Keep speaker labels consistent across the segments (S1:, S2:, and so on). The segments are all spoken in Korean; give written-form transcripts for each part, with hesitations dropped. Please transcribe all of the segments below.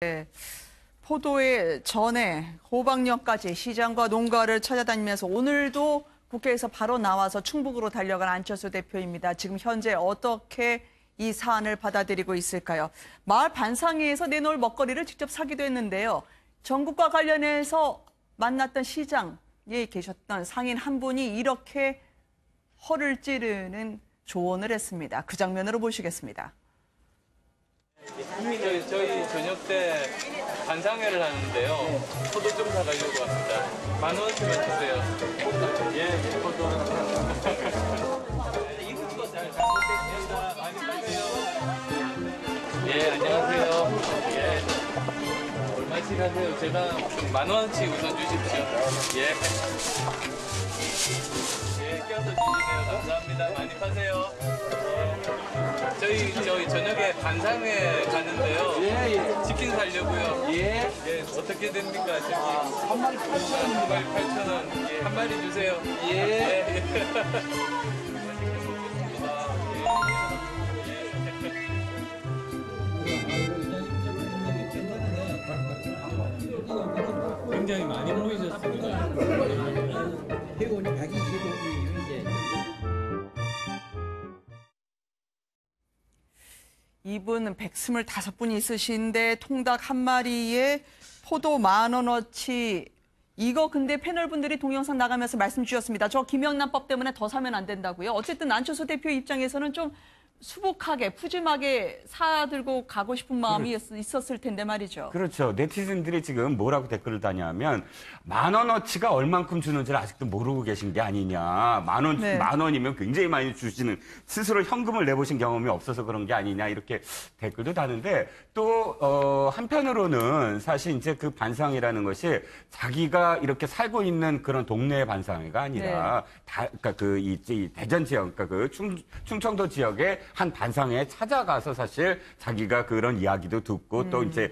S1: 네, 포도의 전에 호박령까지 시장과 농가를 찾아다니면서 오늘도 국회에서 바로 나와서 충북으로 달려간 안철수 대표입니다. 지금 현재 어떻게 이 사안을 받아들이고 있을까요? 마을 반상회에서 내놓을 먹거리를 직접 사기도 했는데요. 전국과 관련해서 만났던 시장에 계셨던 상인 한 분이 이렇게 허를 찌르는 조언을 했습니다. 그 장면으로 보시겠습니다.
S2: 저희 저녁 때 반상회를 하는데요. 포도 좀 사가려고 합니다. 10,000원씩만 주세요. 예, 포도. 이분도 잘 먹겠습니다. 많이 파세요. 예, 안녕하세요. 예. 얼마씩 하세요? 제가 10,000원씩 우선 주십시오. 예. 예, 껴서 주시네요. 감사합니다. 많이 파세요. 저희 저녁에 반상회 가는데요.
S3: 예.
S2: 치킨 사려고요.
S3: 예.
S2: 예, 어떻게 됩니까, 저기?
S3: 한 마리 8,000원.
S2: 한 마리 8,000원. 예, 한 마리 주세요.
S3: 예.
S2: 굉장히 많이 보이셨습니다.
S3: 회원이 125분인데.
S1: 이분은 125분이 있으신데 통닭 한 마리에 포도 10,000원어치. 이거 근데 패널분들이 동영상 나가면서 말씀 주셨습니다. 저 김영란법 때문에 더 사면 안 된다고요. 어쨌든 안철수 대표 입장에서는 좀 수북하게 푸짐하게 사들고 가고 싶은 마음이 있었을 텐데 말이죠.
S4: 그렇죠. 네티즌들이 지금 뭐라고 댓글을 다냐면 10,000원어치가 얼만큼 주는지를 아직도 모르고 계신 게 아니냐.
S1: 네.
S4: 10,000원이면 굉장히 많이 주시는, 스스로 현금을 내보신 경험이 없어서 그런 게 아니냐 이렇게 댓글도 다는데, 또 한편으로는 사실 이제 그 반상회라는 것이 자기가 이렇게 살고 있는 그런 동네의 반상회가 아니라 그러니까 이 대전 지역, 그러니까 그 충청도 지역의 한 반상회에 찾아가서 사실 자기가 그런 이야기도 듣고 또 이제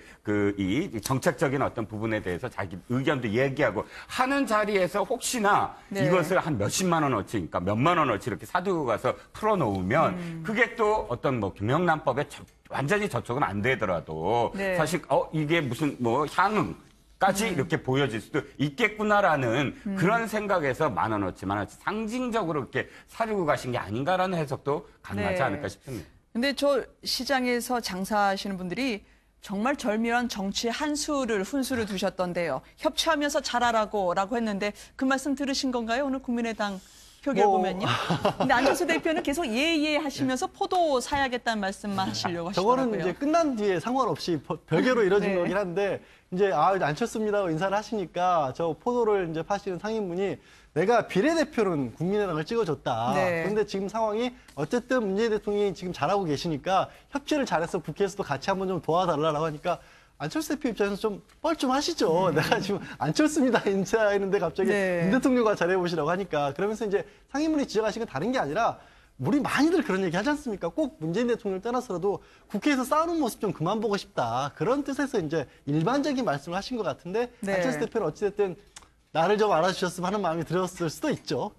S4: 이 정책적인 어떤 부분에 대해서 자기 의견도 얘기하고 하는 자리에서 혹시나 이것을 한 몇십만 원어치, 그러니까 몇만 원어치 이렇게 사두고 가서 풀어놓으면 그게 또 어떤 뭐 김영란법에 완전히 저촉은 안 되더라도 사실 이게 무슨 뭐 향응 까지 이렇게 보여질 수도 있겠구나라는 그런 생각에서 10,000원어치 상징적으로 이렇게 사려고 가신 게 아닌가라는 해석도 가능하지 않을까 싶습니다.
S1: 근데 저 시장에서 장사하시는 분들이 정말 절묘한 정치 훈수를 두셨던데요. 협치하면서 잘하라고 했는데 그 말씀 들으신 건가요? 오늘 국민의당 표결 보면요. 근데 안철수 대표는 계속 예예 하시면서 포도 사야겠다는 말씀만 하시려고 하시더라고요.
S5: 저거는 이제 끝난 뒤에 상관없이 별개로 이뤄진 거긴 한데, 이제 안철수입니다 인사를 하시니까 저 포도를 이제 파시는 상인분이 내가 비례대표는 국민의당을 찍어줬다. 그런데 지금 상황이 어쨌든 문재인 대통령이 지금 잘하고 계시니까 협치를 잘해서 국회에서도 같이 한번 좀 도와달라고 하니까 안철수 대표 입장에서 좀 뻘쭘하시죠. 내가 지금 안철수입니다 인사했는데 갑자기 문 대통령과 잘해보시라고 하니까. 그러면서 이제 상인분이 지적하신 건 다른 게 아니라, 우리 많이들 그런 얘기 하지 않습니까? 꼭 문재인 대통령을 떠나서라도 국회에서 싸우는 모습 좀 그만 보고 싶다. 그런 뜻에서 이제 일반적인 말씀을 하신 것 같은데, 안철수 대표는 어찌됐든 나를 좀 알아주셨으면 하는 마음이 들었을 수도 있죠.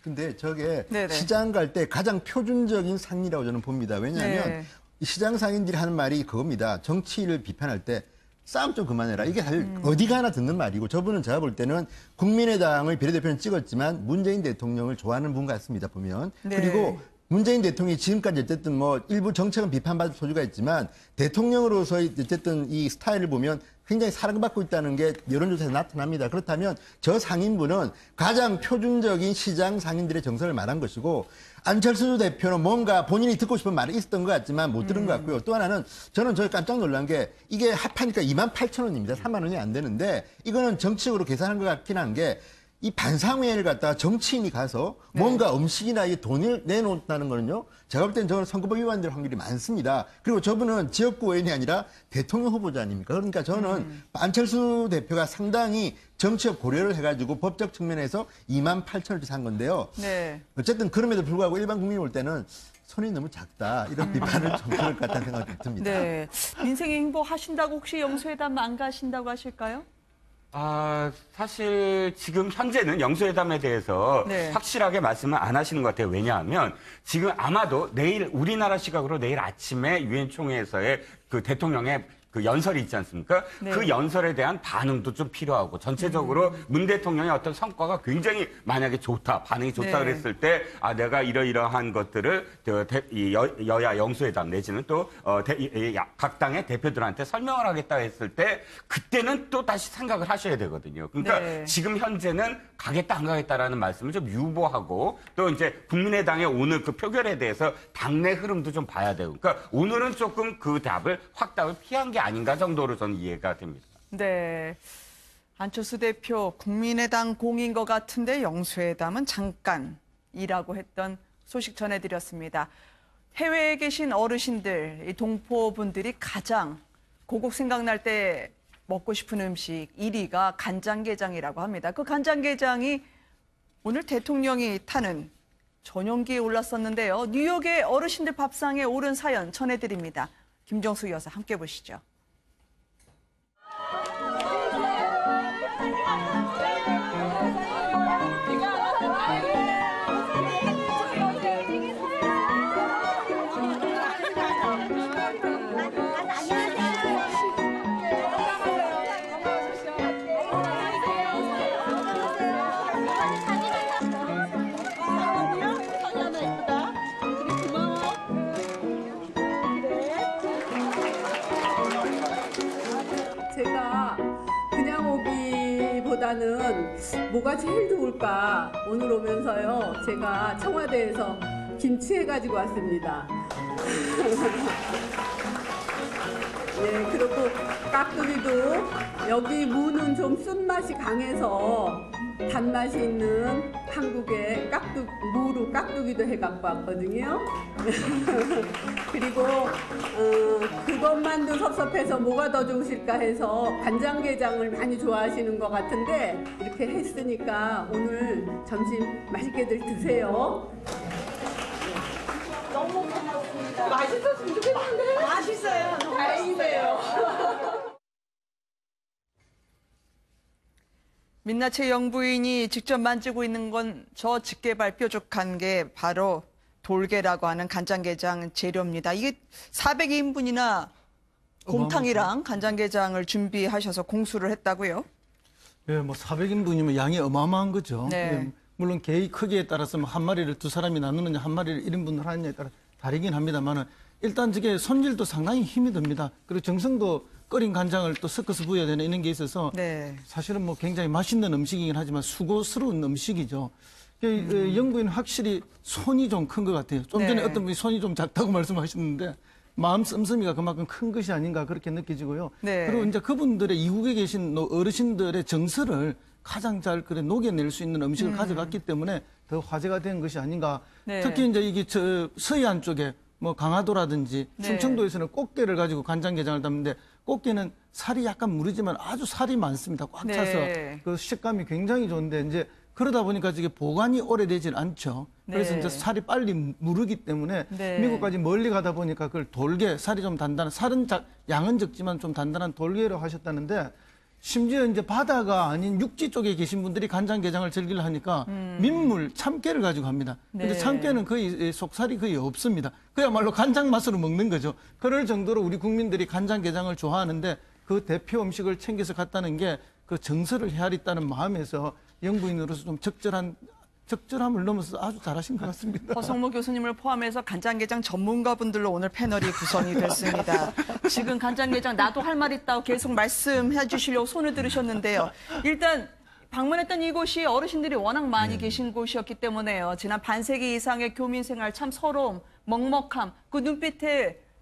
S6: 근데 저게 시장 갈 때 가장 표준적인 상이라고 저는 봅니다. 왜냐하면 시장 상인들이 하는 말이 그겁니다. 정치를 비판할 때 싸움 좀 그만해라. 이게 사실 어디 가나 듣는 말이고, 저분은 제가 볼 때는 국민의당의 비례대표는 찍었지만 문재인 대통령을 좋아하는 분 같습니다, 보면. 그리고 문재인 대통령이 지금까지 어쨌든 뭐 일부 정책은 비판받을 소지가 있지만 대통령으로서의 어쨌든 이 스타일을 보면 굉장히 사랑받고 있다는 게 여론조사에서 나타납니다. 그렇다면 저 상인분은 가장 표준적인 시장 상인들의 정서를 말한 것이고, 안철수 대표는 뭔가 본인이 듣고 싶은 말이 있었던 것 같지만 못 들은 것 같고요. 또 하나는 저는 깜짝 놀란 게, 이게 합하니까 28,000원입니다. 3만 원이 안 되는데, 이거는 정치적으로 계산한 것 같긴 한 게, 이 반상회를 갖다가 정치인이 가서 뭔가 음식이나 이 돈을 내놓는다는 거는요, 제가 볼 때는 저는 선거법 위반될 확률이 많습니다. 그리고 저분은 지역구 의원이 아니라 대통령 후보자 아닙니까? 그러니까 저는 안철수 대표가 상당히 정치적 고려를 해가지고 법적 측면에서 28,000원치 산 건데요. 어쨌든 그럼에도 불구하고 일반 국민이 볼 때는 손이 너무 작다, 이런 비판을 좀 들을 것 같다는 생각이 듭니다.
S1: 민생의 행보 하신다고 혹시 영수회담 안 가신다고 하실까요?
S4: 사실 지금 현재는 영수회담에 대해서 확실하게 말씀을 안 하시는 것 같아요. 왜냐하면 지금 아마도 내일 우리나라 시각으로 내일 아침에 유엔 총회에서의 그 대통령의 그 연설이 있지 않습니까?
S1: 네.
S4: 그 연설에 대한 반응도 좀 필요하고 전체적으로 문 대통령의 어떤 성과가 굉장히 만약에 좋다, 반응이 좋다
S1: 네.
S4: 그랬을 때 내가 이러이러한 것들을 여야 영수회담 내지는 또 각 당의 대표들한테 설명을 하겠다 했을 때 그때는 또 다시 생각을 하셔야 되거든요. 그러니까
S1: 네.
S4: 지금 현재는 가겠다 안 가겠다라는 말씀을 좀 유보하고 또 이제 국민의당의 오늘 그 표결에 대해서 당내 흐름도 좀 봐야 되고 그러니까 오늘은 조금 그 확답을 피한 게 아닌가 정도로 저는 이해가 됩니다.
S1: 네. 안철수 대표 국민의당 공인 것 같은데 영수회담은 잠깐이라고 했던 소식 전해드렸습니다. 해외에 계신 어르신들, 이 동포분들이 가장 고국 생각날 때 먹고 싶은 음식 1위가 간장게장이라고 합니다. 그 간장게장이 오늘 대통령이 타는 전용기에 올랐었는데요. 뉴욕의 어르신들 밥상에 오른 사연 전해드립니다. 김정수 여사 함께 보시죠.
S7: 제가 그냥 오기보다는 뭐가 제일 좋을까 오늘 오면서요 제가 청와대에서 김치 해가지고 왔습니다. 네, 그리고 깍두기도 여기 무는 좀 쓴맛이 강해서 단맛이 있는 한국의 무로 깍두기도 해갖고 왔거든요. 그리고 그것만도 섭섭해서 뭐가 더 좋으실까 해서 간장게장을 많이 좋아하시는 것 같은데 이렇게 했으니까 오늘 점심 맛있게들 드세요. 너무 고맙습니다. 맛있었으면 좋겠는데? 맛있어요. 다행이네요.
S1: 민낯의 영부인이 직접 만지고 있는 건 저 직계발 뾰족한 게 바로 돌게라고 하는 간장게장 재료입니다. 이게 400인분이나 곰탕이랑 간장게장을 준비하셔서 공수를 했다고요?
S5: 예, 뭐 400인분이면 양이 어마어마한 거죠.
S1: 네.
S5: 예, 물론 개의 크기에 따라서 한 마리를 두 사람이 나누느냐 한 마리를 1인분을 하느냐에 따라 다르긴 합니다만은 일단 저게 손질도 상당히 힘이 듭니다. 그리고 정성도 끓인 간장을 또 섞어서 부어야 되는 이런 게 있어서
S1: 네.
S5: 사실은 뭐 굉장히 맛있는 음식이긴 하지만 수고스러운 음식이죠. 영부인은 확실히 손이 좀 큰 것 같아요. 좀 전에
S1: 네.
S5: 어떤 분이 손이 좀 작다고 말씀하셨는데 마음 씀씀이가 그만큼 큰 것이 아닌가 그렇게 느껴지고요.
S1: 네.
S5: 그리고 이제 그분들의 이국에 계신 어르신들의 정서를 가장 잘 녹여낼 수 있는 음식을 가져갔기 때문에 더 화제가 된 것이 아닌가.
S1: 네.
S5: 특히 이제 이게 서해안 쪽에 뭐 강화도라든지
S1: 네.
S5: 충청도에서는 꽃게를 가지고 간장게장을 담는데 꽃게는 살이 약간 무르지만 아주 살이 많습니다. 꽉 차서
S1: 네.
S5: 그 식감이 굉장히 좋은데 이제 그러다 보니까 이게 보관이 오래되질 않죠. 그래서
S1: 네.
S5: 이제 살이 빨리 무르기 때문에
S1: 네.
S5: 미국까지 멀리 가다 보니까 그걸 돌게 살이 좀 단단한 양은 적지만 좀 단단한 돌게로 하셨다는데 심지어 이제 바다가 아닌 육지 쪽에 계신 분들이 간장게장을 즐기려 하니까 민물 참깨를 가지고 합니다. 근데
S1: 네.
S5: 참깨는 거의 속살이 거의 없습니다. 그야말로 간장 맛으로 먹는 거죠. 그럴 정도로 우리 국민들이 간장게장을 좋아하는데 그 대표 음식을 챙겨서 갔다는 게 그 정서를 헤아렸다는 마음에서 영부인으로서 좀 적절함을 넘어서 아주 잘하신 것 같습니다.
S1: 허성모 교수님을 포함해서 간장게장 전문가분들로 오늘 패널이 구성이 됐습니다. 지금 간장게장 나도 할 말 있다고 계속 말씀해 주시려고 손을 들으셨는데요. 일단 방문했던 이곳이 어르신들이 워낙 많이 계신 곳이었기 때문에요. 지난 반세기 이상의 교민 생활 참 서러움, 먹먹함, 그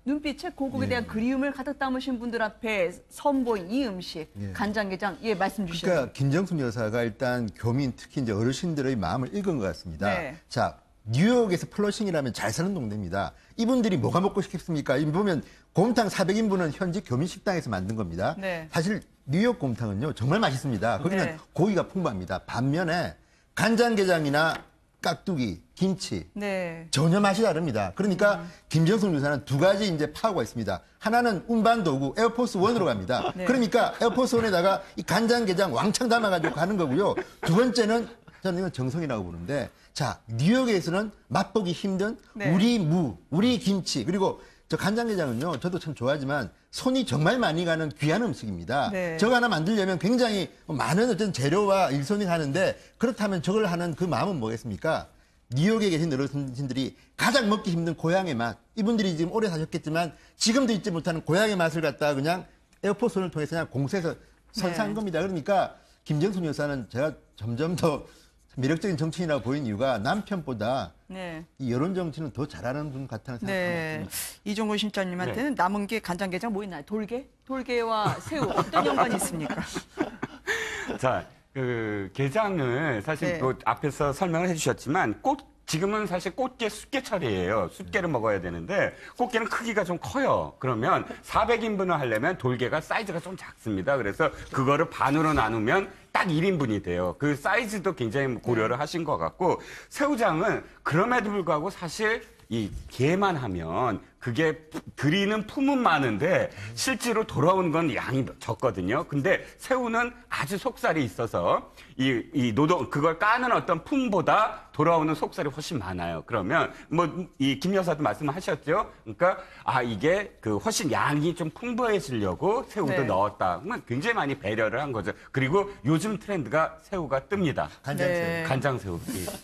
S1: 눈빛에 고국에 대한 그리움을 가득 담으신 분들 앞에 선보인 이 음식, 간장게장, 말씀 주시죠.
S6: 그러니까 김정순 여사가 일단 교민, 특히 이제 어르신들의 마음을 읽은 것 같습니다.
S1: 네.
S6: 자, 뉴욕에서 플러싱이라면 잘 사는 동네입니다. 이분들이 뭐가 먹고 싶겠습니까? 이 보면 곰탕 400인분은 현지 교민 식당에서 만든 겁니다.
S1: 네.
S6: 사실 뉴욕 곰탕은요 정말 맛있습니다. 거기는
S1: 네.
S6: 고기가 풍부합니다. 반면에 간장게장이나 깍두기, 김치
S1: 네.
S6: 전혀 맛이 다릅니다. 그러니까 김정숙 여사는 두 가지 이제 파고가 있습니다. 하나는 운반도구 에어포스 1으로 갑니다.
S1: 네.
S6: 그러니까 에어포스 1에다가 이 간장게장 왕창 담아가지고 가는 거고요. 두 번째는 저는 이건 정성이라고 보는데 자 뉴욕에서는 맛보기 힘든
S1: 네.
S6: 우리 무, 우리 김치 그리고 저 간장게장은요 저도 참 좋아하지만 손이 정말 많이 가는 귀한 음식입니다.
S1: 네.
S6: 저거 하나 만들려면 굉장히 많은 어떤 재료와 일손이 가는데 그렇다면 저걸 하는 그 마음은 뭐겠습니까? 뉴욕에 계신 어르신들이 가장 먹기 힘든 고향의 맛. 이분들이 지금 오래 사셨겠지만 지금도 잊지 못하는 고향의 맛을 갖다가 그냥 에어포스를 통해서 그냥 공세해서 선사한 겁니다. 그러니까 김정숙 여사는 제가 점점 더 매력적인 정치인이라고 보인 이유가 남편보다 이 여론 정치는 더 잘하는 분 같다는 생각이 듭니다.
S1: 이종근 실장님한테는 남은 게 간장게장 뭐 있나요? 돌게? 돌게와 새우 어떤 연관이 있습니까?
S4: 자, 그 게장을 사실 그 앞에서 설명을 해주셨지만 지금은 사실 꽃게 숫게철이에요. 숫게를 먹어야 되는데 꽃게는 크기가 좀 커요. 그러면 400인분을 하려면 돌게가 사이즈가 좀 작습니다. 그래서 그거를 반으로 나누면 딱 1인분이 돼요. 그 사이즈도 굉장히 고려를 하신 것 같고 새우장은 그럼에도 불구하고 사실 이 게만 하면 그게 들이는 품은 많은데 실제로 돌아오는 건 양이 적거든요. 근데 새우는 아주 속살이 있어서 그걸 까는 어떤 품보다 돌아오는 속살이 훨씬 많아요. 그러면 김 여사도 말씀하셨죠. 그러니까 이게 그 훨씬 양이 좀 풍부해지려고 새우도 넣었다. 굉장히 많이 배려를 한 거죠. 그리고 요즘 트렌드가 새우가 뜹니다.
S6: 간장새우.
S4: 간장새우.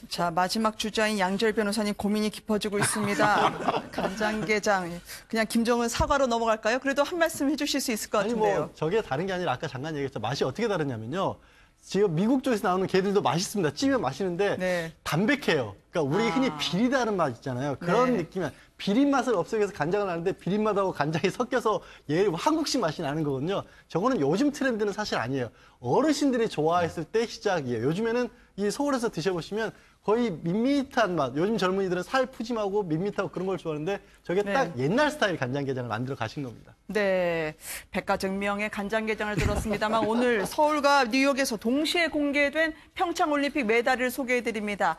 S1: 자, 마지막 주자인 양절 변호사님 고민이 깊어지고 있습니다. 간장게장. 그냥 김정은 사과로 넘어갈까요? 그래도 한 말씀 해주실 수 있을 것 같은데요.
S5: 저게 다른 게 아니라 아까 잠깐 얘기했죠. 맛이 어떻게 다르냐면요. 지금 미국 쪽에서 나오는 게들도 맛있습니다. 찌면 맛있는데 담백해요. 그러니까 우리 흔히 비리다는 맛 있잖아요. 그런 느낌이 비린 맛을 없애기 위해서 간장을 하는데 비린 맛하고 간장이 섞여서 한국식 맛이 나는 거거든요. 저거는 요즘 트렌드는 사실 아니에요. 어르신들이 좋아했을 때 시작이에요. 요즘에는 이 서울에서 드셔보시면 거의 밋밋한 맛. 요즘 젊은이들은 살 푸짐하고 밋밋하고 그런 걸 좋아하는데 저게 딱 옛날 스타일 간장게장을 만들어 가신 겁니다.
S1: 네, 백가증명의 간장게장을 들었습니다만 오늘 서울과 뉴욕에서 동시에 공개된 평창올림픽 메달을 소개해드립니다.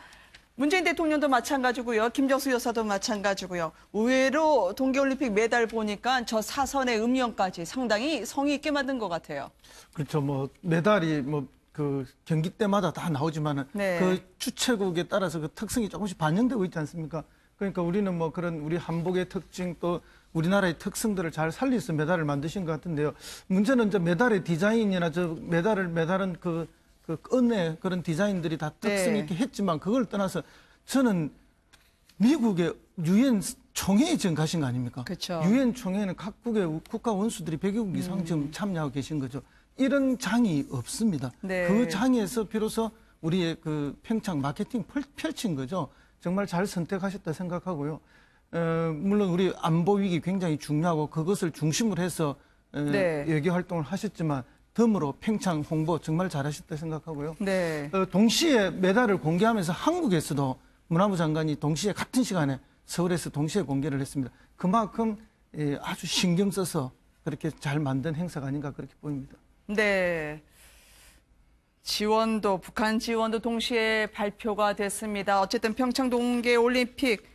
S1: 문재인 대통령도 마찬가지고요. 김정숙 여사도 마찬가지고요. 의외로 동계올림픽 메달 보니까 저 사선의 음영까지 상당히 성의 있게 만든 것 같아요.
S8: 그렇죠. 메달이 그 경기 때마다 다 나오지만은 그 주최국에 따라서 그 특성이 조금씩 반영되고 있지 않습니까? 그러니까 우리는 그런 우리 한복의 특징 또 우리나라의 특성들을 잘 살려서 메달을 만드신 것 같은데요. 문제는 저 메달의 디자인이나 저 메달은 그 끈의 그런 디자인들이 다 특성 있게 했지만 그걸 떠나서 저는 미국의 유엔 총회에 지금 가신 거 아닙니까?
S1: 그렇죠.
S8: 유엔 총회는 각국의 국가 원수들이 100여 국 이상 지금 참여하고 계신 거죠. 이런 장이 없습니다. 그 장에서 비로소 우리의 그 평창 마케팅 펼친 거죠. 정말 잘 선택하셨다 생각하고요. 물론 우리 안보 위기 굉장히 중요하고 그것을 중심으로 해서 외교 활동을 하셨지만 덤으로 평창 홍보 정말 잘하셨다 생각하고요. 동시에 메달을 공개하면서 한국에서도 문화부 장관이 동시에 같은 시간에 서울에서 동시에 공개를 했습니다. 그만큼 아주 신경 써서 그렇게 잘 만든 행사가 아닌가 그렇게 보입니다.
S1: 네. 지원도, 북한 지원도 동시에 발표가 됐습니다. 어쨌든 평창 동계올림픽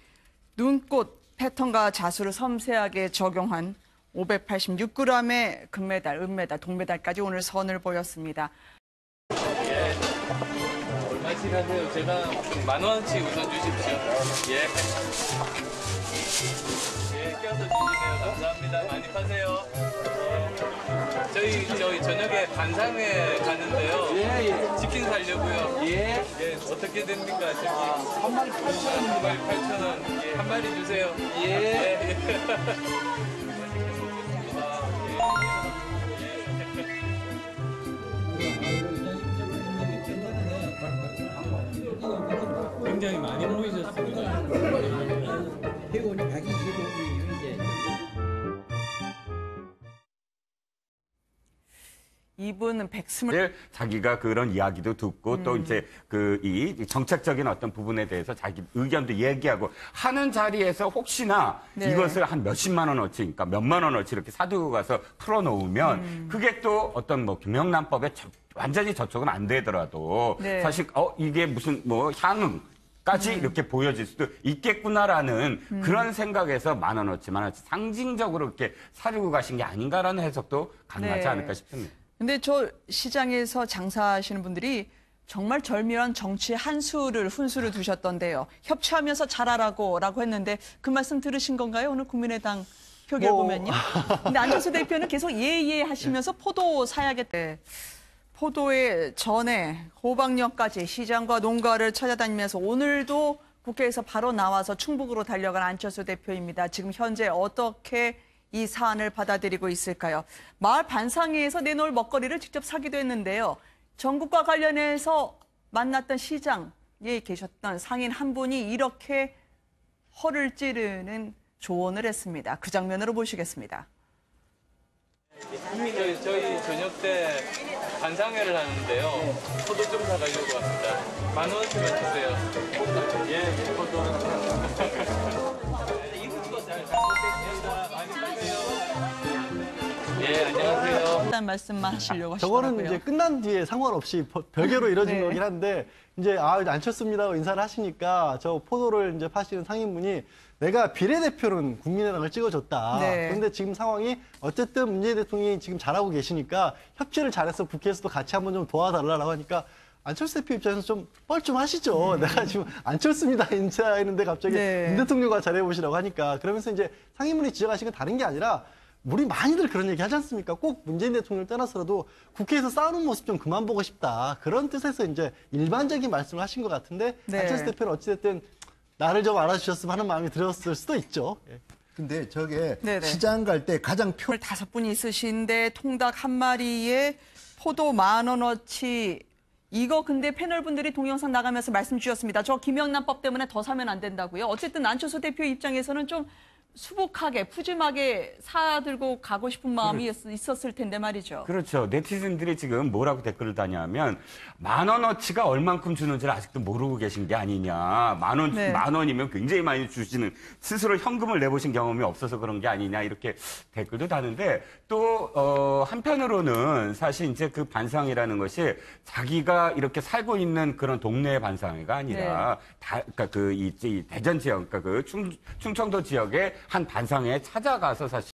S1: 눈꽃 패턴과 자수를 섬세하게 적용한 586g의 금메달, 은메달, 동메달까지 오늘 선을 보였습니다.
S2: 얼마씩 하세요? 제가 10,000원치 우선 주십시오. 껴서 주시네요. 감사합니다. 많이 파세요. 저희 저녁에 반상회 가는데요. 치킨 사려고요. 어떻게 됩니까, 저기?
S3: 한 마리 8,000원.
S2: 한 마리 8,000원. 한 마리 주세요.
S3: 굉장히 많이 모이셨습니다. 회원이 125분이에요, 이제.
S1: 이분은
S4: 자기가 그런 이야기도 듣고 또 이제 이 정책적인 어떤 부분에 대해서 자기 의견도 얘기하고 하는 자리에서 혹시나 이것을 한 몇십만 원어치, 그러니까 몇만 원어치 이렇게 사두고 가서 풀어놓으면 그게 또 어떤 김영란법에 완전히 저촉은 안 되더라도 사실 이게 무슨 향응 까지 이렇게 보여질 수도 있겠구나라는 그런 생각에서 10,000원어치 상징적으로 이렇게 사려고 가신 게 아닌가라는 해석도 가능하지 않을까 싶습니다.
S1: 근데 저 시장에서 장사하시는 분들이 정말 절묘한 정치의 훈수를 두셨던데요. 협치하면서 잘하라고 했는데 그 말씀 들으신 건가요? 오늘 국민의당 표결 보면요. 근데 안철수 대표는 계속 예예 하시면서 포도 사야겠대. 포도의 전에 호박령까지 시장과 농가를 찾아다니면서 오늘도 국회에서 바로 나와서 충북으로 달려간 안철수 대표입니다. 지금 현재 어떻게 이 사안을 받아들이고 있을까요? 마을 반상회에서 내놓을 먹거리를 직접 사기도 했는데요. 전국과 관련해서 만났던 시장에 계셨던 상인 한 분이 이렇게 허를 찌르는 조언을 했습니다. 그 장면으로 보시겠습니다.
S2: 저희 저녁 때 반상회를 하는데요. 포도 좀 사가려고 합니다. 10,000원씩만 주세요. 예, 포도. 예, 안녕하세요.
S1: 일단 말씀만 하시려고
S5: 저거는
S1: 하시더라고요.
S5: 이제 끝난 뒤에 상관없이 별개로 이뤄진 거긴 한데 이제 안철수입니다 인사를 하시니까 저 포도를 이제 파시는 상인분이 내가 비례대표는 국민의당을 찍어줬다. 그런데 지금 상황이 어쨌든 문재인 대통령이 지금 잘하고 계시니까 협치를 잘해서 국회에서도 같이 한번 좀 도와달라고 하니까 안철수 대표 입장에서 좀 뻘쭘하시죠. 내가 지금 안철수입니다 인사했는데 갑자기 문 대통령과 잘해보시라고 하니까 그러면서 이제 상인분이 지적하신 건 다른 게 아니라 우리 많이들 그런 얘기 하지 않습니까? 꼭 문재인 대통령을 떠나서라도 국회에서 싸우는 모습 좀 그만 보고 싶다. 그런 뜻에서 이제 일반적인 말씀을 하신 것 같은데 안철수 대표는 어찌됐든 나를 좀 알아주셨으면 하는 마음이 들었을 수도 있죠.
S6: 근데 저게 시장 갈 때 가장
S1: 5분이 있으신데 통닭 한 마리에 포도 10,000원어치 이거 근데 패널분들이 동영상 나가면서 말씀 주셨습니다. 저 김영란법 때문에 더 사면 안 된다고요. 어쨌든 안철수 대표 입장에서는 좀 수북하게 푸짐하게 사들고 가고 싶은 마음이 있었을 텐데 말이죠.
S4: 그렇죠. 네티즌들이 지금 뭐라고 댓글을 다냐면 10,000원어치가 얼만큼 주는지를 아직도 모르고 계신 게 아니냐. 만 원이면 굉장히 많이 주시는 스스로 현금을 내보신 경험이 없어서 그런 게 아니냐 이렇게 댓글도 다는데 또 한편으로는 사실 이제 그 반상회라는 것이 자기가 이렇게 살고 있는 그런 동네의 반상회가 아니라 그러니까 이 대전 지역, 그러니까 그 충청도 지역의 한 반상회에 찾아가서 사실